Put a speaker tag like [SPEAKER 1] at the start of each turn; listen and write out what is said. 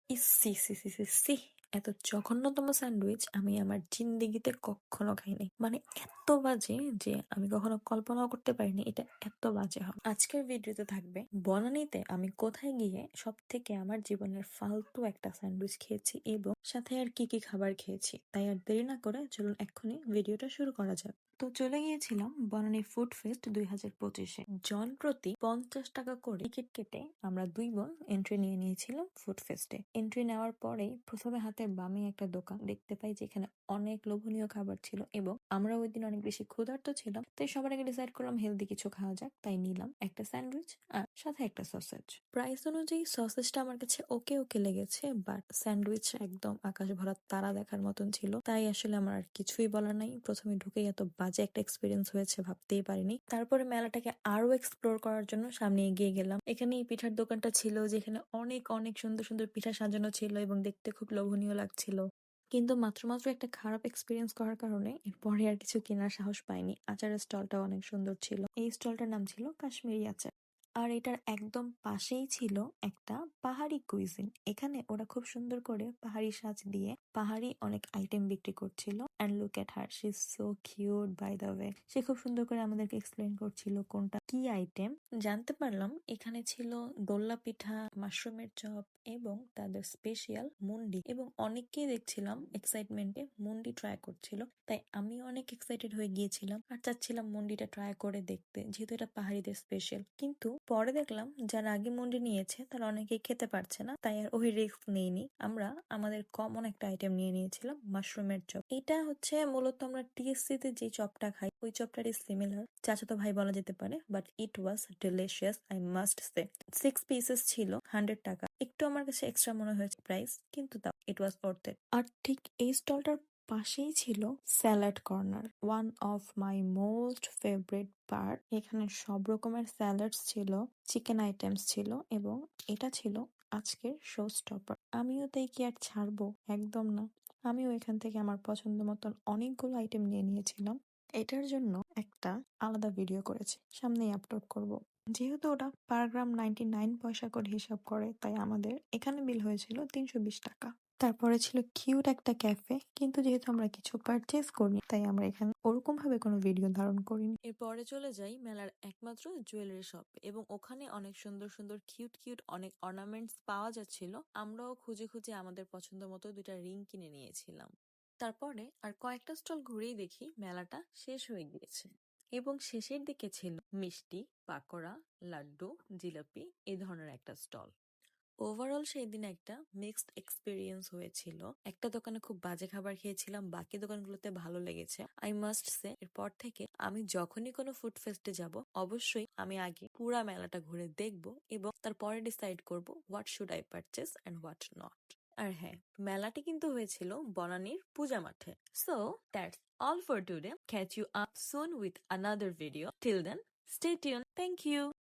[SPEAKER 1] C, সি, সি, সি, সি! এত জঘন্যতম স্যান্ডউইচ আমি আমার জিন্দেগিতে কখনো খাইনি। মানে এত বাজে যে আমি কখনো কল্পনাও করতে পারিনি এটা এত বাজে হবে। আজকের ভিডিওতে থাকবে বনানীতে আমি কোথায় গিয়ে সব থেকে আমার জীবনের ফালতু একটা স্যান্ডউইচ খেয়েছি এবং সাথে আর কি কি খাবার খেয়েছি। তাই আর দেরি না করে চলুন এক্ষুনি ভিডিওটা শুরু করা যাক। তো চলে গিয়েছিলাম বনানী ফুড ফেস্ট 2025-এ। জন প্রতি 50 টাকা করে টিকিট কেটে আমরা 2 বোন এন্ট্রি নিয়ে নিয়েছিলাম ফুড ফেস্টে। এন্ট্রি নেওয়ার পরেই প্রথমে হাতের বামে একটা দোকান দেখতে পাই যেখানে অনেক লোভনীয় খাবার ছিল এবং আমরা ওই দিন অনেক বেশি ক্ষুধার্ত ছিলাম, তাই সবার আগে ডিসাইড করলাম হেলদি কিছু খাওয়া যাক। তাই নিলাম একটা স্যান্ডউইচ আর সাথে একটা সসেজ। প্রাইস অনুযায়ী সসেজটা আমার কাছে ওকে ওকে লেগেছে, বাট স্যান্ডউইচ একদম আকাশ ভরা তারা দেখার মতন ছিল। তাই আসলে আমার আর কিছুই বলার নাই। প্রথমে ঢুকেই এত বাজে একটা এক্সপিরিয়েন্স হয়েছে ভাবতেই পারিনি। তারপরে মেলাটাকে আরো এক্সপ্লোর করার জন্য সামনে এগিয়ে গেলাম। এখানে এই পিঠার দোকানটা ছিল যেখানে অনেক অনেক সুন্দর সুন্দর পিঠা সাজানো ছিল এবং দেখতে খুব লোভনীয় লাগছিল। কিন্তু মাত্র একটা খারাপ এক্সপিরিয়েন্স করার কারণে এরপরে আর কিছু কেনার সাহস পাইনি। আচারের স্টলটাও অনেক সুন্দর ছিল। এই স্টলটার নাম ছিল কাশ্মীরি আচার। আর এটার একদম পাশেই ছিল একটা পাহাড়ি কুইজিন। এখানে ওরা খুব সুন্দর করে পাহাড়ি সাজ দিয়ে পাহাড়ি অনেক আইটেম বিক্রি করছিল। And look at her, she is so cute by the way. সে খুব সুন্দর করে আমাদেরকে এক্সপ্লেন করছিল কোনটা কি আইটেম। জানতে পারলাম এখানে ছিল দোল্লা পিঠা, মাশরুমের চপ এবং তাদের স্পেশাল মুন্ডি। এবং অনেককেই দেখছিলাম এক্সাইটমেন্টে মুন্ডি ট্রাই করছিল, তাই আমি অনেক এক্সাইটেড হয়ে গিয়েছিলাম আর চাচ্ছিলাম মুন্ডিটা ট্রাই করে দেখতে, যেহেতু এটা পাহাড়িদের স্পেশাল। কিন্তু পরে দেখলাম যারা আগে মুন্ডি নিয়েছে তারা অনেকেই খেতে পারছে না, তাই আর ওই রিস্ক নেইনি। আমরা আমাদের কমন একটা আইটেম নিয়ে নিয়েছিলাম মাশরুমের চপ। এটা হচ্ছে মূলত আমরা টিএসসি তে যে চপটা খাই ওই চপটারই সিমিলার, চাচাতো ভাই বলা যেতে পারে, but it was delicious I must say. 6 pieces ছিল 100 টাকা। একটু আমার কাছে এক্সট্রা মনে হয়েছে প্রাইস, কিন্তু তাও ইট ওয়াজ ওয়ার্থ ইট। আর ঠিক এই স্টলটার পাশেই ছিল salad corner, one of my most favourite part. এখানে সব রকমের স্যালাডস ছিল, চিকেন আইটেমস ছিল এবং এটা ছিল আজকের শো স্টপার। আমিও তাই কি আর ছাড়বো, একদম না। আমিও এখান থেকে আমার পছন্দ মতন অনেকগুলো আইটেম নিয়ে নিয়েছিলাম। এটার জন্য একটা আলাদা ভিডিও করেছি, সামনেই আপলোড করব। যেহেতু ওটা পার গ্রাম 99 পয়সা করে হিসাব করে, তাই আমাদের এখানে বিল হয়েছিল 320 টাকা। তারপরে ছিল কিউট একটা ক্যাফে, কিন্তু যেহেতু আমরা কিছু পারচেজ করিনি তাই আমরা এখানে ওরকম ভাবে কোনো ভিডিও ধারণ করিনি। এরপরে চলে যাই মেলার একমাত্র জুয়েলারি শপ এবং ওখানে অনেক সুন্দর সুন্দর কিউট কিউট অনেক অর্নামেন্টস পাওয়া যাচ্ছিল। আমরাও খুঁজে খুঁজে আমাদের পছন্দ মতো 2টা রিং কিনে নিয়েছিলাম। তারপরে আর কয়েকটা স্টল ঘুরেই দেখি মেলাটা শেষ হয়ে গিয়েছে এবং শেষের দিকে ছিল মিষ্টি, পাকোড়া, লাড্ডু, জিলাপি এই ধরনের একটা স্টল। ওভারঅল সেই দিন একটা মিক্সড এক্সপিরিয়েন্স হয়েছিল। একটা দোকানে খুব বাজে খাবার খেয়েছিলাম, বাকি দোকানগুলোতে ভালো লেগেছে। আই মাস্ট সে এরপর থেকে আমি যখনই কোনো ফুড ফেস্টে যাব অবশ্যই আমি আগে পুরা মেলাটা ঘুরে দেখব এবং তারপরে ডিসাইড করব what should I purchase and what not. আর হ্যাঁ, মেলাটি কিন্তু হয়েছিল বনানীর পূজা মাঠে। So that's all for today. Catch you up soon with another video. Till then, stay tuned. Thank you.